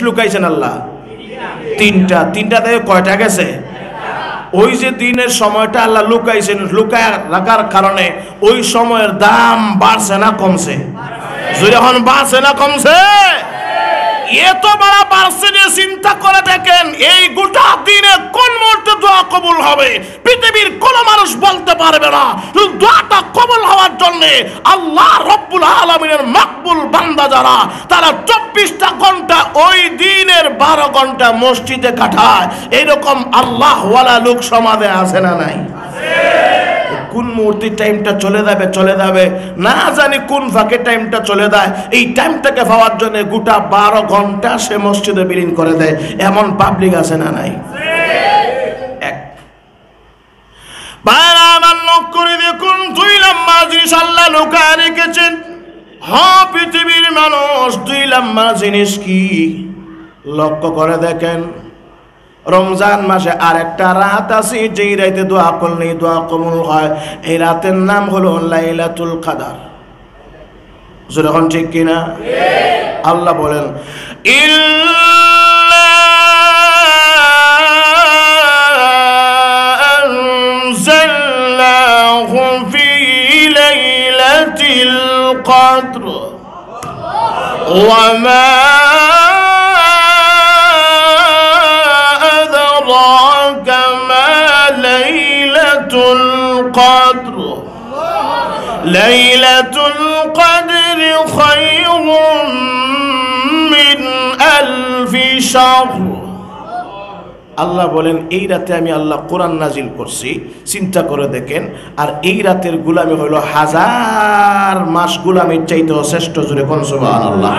লুকাইছেন আল্লাহ? তিনটা থেকে কয়টা গেছে? ওই যে দিনের সময়টা আল্লাহ লুকাইছেন, লুকায় রাখার কারণে ওই সময়ের দাম বাড়ছে না কমছে? যখন বাড়ছে না কমছে? এত বড় বাড়ছে যে চিন্তা করে দেখেন এই গোটা দিনে কোন মুহূর্তে দোয়া কবুল হবে পৃথিবীর কোন মানুষ বলতে পারবে না। দোয়াটা কবুল হওয়ার জন্য আল্লাহ রব্বুল আলামিনের মাকবুল বান্দা যারা, তারা 24টা ঘন্টা ওই দিনের 12 ঘন্টা মসজিদে কাটায়। এইরকম আল্লাহ ওয়ালা লোক সমাজে আছে না নাই? কোন মুহূর্তে টাইমটা চলে যাবে না জানি, কোন ফাঁকে টাইমটা চলে যায়। এই টাইমটাকে পাওয়ার জন্য গোটা 12 ঘন্টা সে মসজিদে বিলীন করে দেয়। এমন পাবলিক আছে না নাই? বাইরে আমার লক্ষ্য করে দেখুন, 2 লম্বা জিনিস আল্লাহ লুকায় রেখেছেন। হ্যাঁ, পৃথিবীর মানুষ 2 লম্বা জিনিস কি লক্ষ্য করে দেখেন। রমজান মাসে আরেকটা রাত আছে, যেই রাতে দোয়া করলে দোয়া কবুল হয়। এই রাতের নাম হলো লাইলাতুল কদর। যখন ঠিক কিনা? আল্লাহ বলেন ইন্না আনজালনাহু ফি লাইলাতিল কদর ওয়া মা القدر ليلة القدر خير من ألف شهر। আল্লাহ বলেন এই রাতে আমি আল্লাহ কোরআন নাজিল করছি। চিন্তা করে দেখেন, আর এই রাতের গোলামি হলো 1000 মাস গোলামির চাইতে শ্রেষ্ঠ। জোরে কোন সুবহানাল্লাহ।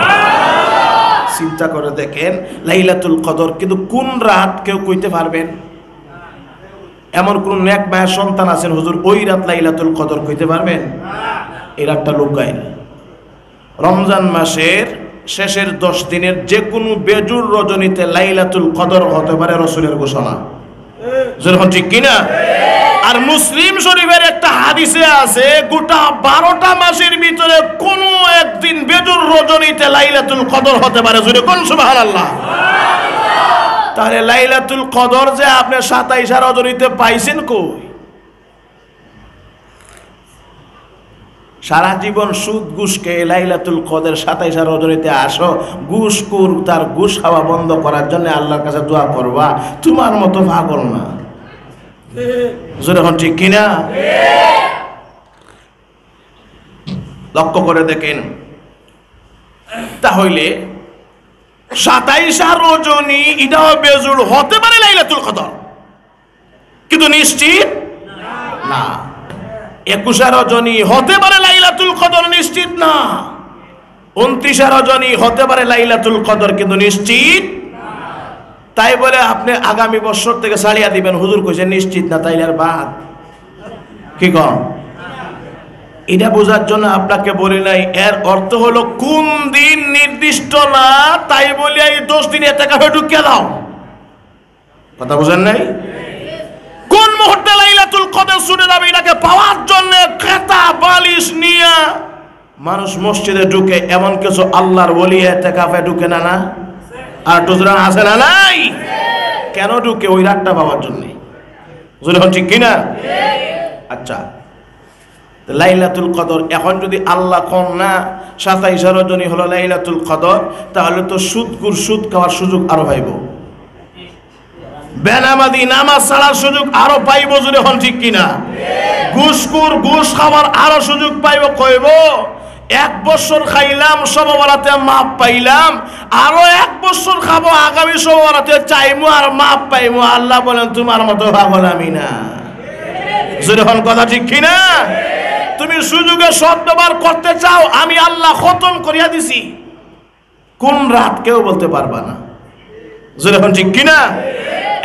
চিন্তা করে দেখেন লাইলাতুল কদর, কিন্তু কোন রাত কেউ কইতে পারবেন? এমন কোন নেক মায়ের সন্তান আছেন হুজুর ওই রাত লাইলাতুল কদর কইতে পারবেন? এই রাতটা লুকাইল। রমজান মাসের শেষের 10 দিনের যে কোনো বেজুর রজনীতে লাইলাতুল কদর হতে পারে, রাসূলের ঘোষণা। যখন ঠিক কিনা? আর মুসলিম শরীফের একটা হাদিসে আছে গোটা 12টা মাসের ভিতরে কোনো একদিন বেজুর রজনীতে লাইলাতুল কদর হতে পারে। জোরে কোন সুবহানাল্লাহ। তাহলে লাইলাতুল কদর যে আপনি 27 রজনীতে পাইছেন কই? সারা জীবন সুদ ঘুষকে লাইলাতুল কদর 27 রজনীতে আসো, ঘুষখোর তার ঘুষ খাওয়া বন্ধ করার জন্য আল্লাহর কাছে দোয়া করবা। তোমার মতো পাগল না। যখন ঠিক কিনা? লক্ষ্য করে দেখেন, তাহলে 27 রজনী এটাও বেজুর হতে পারে লাইলাতুল কদর, কিন্তু নিশ্চিত না। 21 রজনী হতে পারে লাইলাতুল কদর, নিশ্চিত না। 29 রজনী হতে পারে লাইলাতুল কদর, কিন্তু নিশ্চিত। তাই বলে আপনি আগামী বছর থেকে ছাড়িয়া দিবেন হুজুর কইছে নিশ্চিত না, তাইলে আর বাদ কি কম? এটা বোঝার জন্য আপনাকে বলি নাই। এর অর্থ হলো কোন দিন নির্দিষ্ট না, তাই বলে এই 10 দিন ইতিকাফে ঢুকিয়ে দাও। কথা বুঝেন নাই? কোন মুহূর্তে লাইলাতুল কদর ছুটে যাবে এটাকে পাওয়ার জন্য খেতা বালিশ নিয়ে মানুষ মসজিদে ঢুকে। এমন কিছু আল্লাহর ওলি ইতিকাফে ঢুকে না? না আর টুজরা আছে না নাই? কেন ঢুকে? ওই রাতটা পাওয়ার জন্য। যখন ঠিক কিনা? আচ্ছা, লাইলাতুল কদর এখন যদি আল্লাহ কোন না 27 রজনী হলো লাইলাতুল কদর, তাহলে তো সুদ খাওয়ার সুযোগ আরো পাইব, বেনামাজি নামাজ ছাড়ার সুযোগ আরো পাইব। যখন ঠিক কিনা? ঘুষখোর ঘুষ খাওয়ার আরো সুযোগ পাইব। কইব 1 বছর খাইলাম সবরাতে মাপ পাইলাম, আরো 1 বছর খাবো আগামী সবরাতে চাইমু আর মাপ পাইমু। আল্লাহ বলেন তোমার মতো পাগল আমি না। যখন কথা ঠিক কিনা? তুমি সুযোগে সদ্ব্যবহার করতে চাও, আমি আল্লাহ খতম করিয়া দিছি। কোন রাত কেউ বলতে পারবা না। যখন ঠিক কিনা?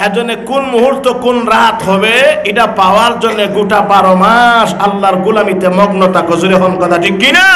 এজন্য কোন মুহূর্ত কোন রাত হবে এটা পাওয়ার জন্য গোটা 12 মাস আল্লাহর গোলামিতে মগ্ন থাকো। যখন কথা ঠিক কিনা?